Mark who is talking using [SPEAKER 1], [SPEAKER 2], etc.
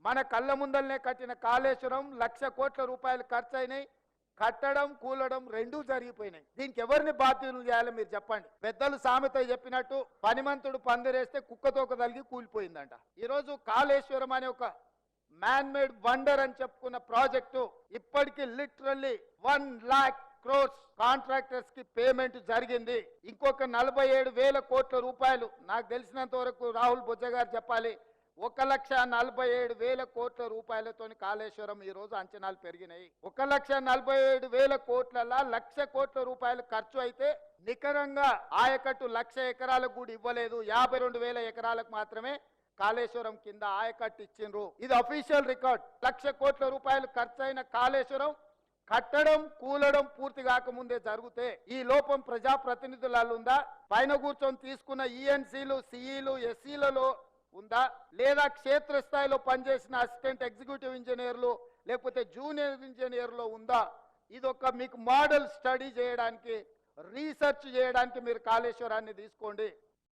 [SPEAKER 1] మన కళ్ళ ముందల్నే కట్టిన కాళేశ్వరం 1,00,000 కోట్ల రూపాయలు ఖర్చు అయినాయి. కట్టడం కూలడం రెండూ జరిగిపోయినాయి. దీనికి ఎవరిని బాధ్యులు చేయాలో మీరు చెప్పండి. పెద్దలు సామెత చెప్పినట్టు పనిమంతుడు పందిరేస్తే కుక్కతోక తలిగి కూలిపోయిందంట. ఈరోజు కాళేశ్వరం అనే ఒక మ్యాన్ మేడ్ వండర్ అని చెప్పుకున్న ప్రాజెక్టు ఇప్పటికీ లిటరల్లీ 1,00,000 crores కాంట్రాక్టర్స్ కి పేమెంట్ జరిగింది. ఇంకొక 47,000 కోట్ల రూపాయలు నాకు తెలిసినంత వరకు రాహుల్ బొజ్జ గారు చెప్పాలి, 1,47,000 కోట్ల రూపాయలతో కాళేశ్వరం ఈ రోజు అంచనాలు పెరిగినాయి. 1,47,000 కోట్లలో 1,00,000 కోట్ల రూపాయలు ఖర్చు అయితే నికరంగా ఆయకట్టు 1,00,000 ఎకరాలకు కూడా ఇవ్వలేదు. 52,000 ఎకరాలకు మాత్రమే కాళేశ్వరం కింద ఆయకట్టు ఇచ్చిండ్రు. ఇది అఫీషియల్ రికార్డ్. 1,00,000 కోట్ల రూపాయలు ఖర్చు అయిన కాళేశ్వరం కట్టడం కూలడం పూర్తి కాకముందే జరిగితే ఈ లోపం ప్రజాప్రతినిధులలో ఉందా? పైన కూర్చొని తీసుకున్న ఈఎన్సీలు సిఈలు ఎస్సీలలో ఉందా? లేదా క్షేత్రస్థాయిలో పనిచేసిన అసిస్టెంట్ ఎగ్జిక్యూటివ్ ఇంజనీర్లు లేకపోతే జూనియర్ ఇంజనీర్లో ఉందా? ఇదొక మీకు మోడల్ స్టడీ చేయడానికి రీసెర్చ్ చేయడానికి మీరు కాళేశ్వరాన్ని తీసుకోండి.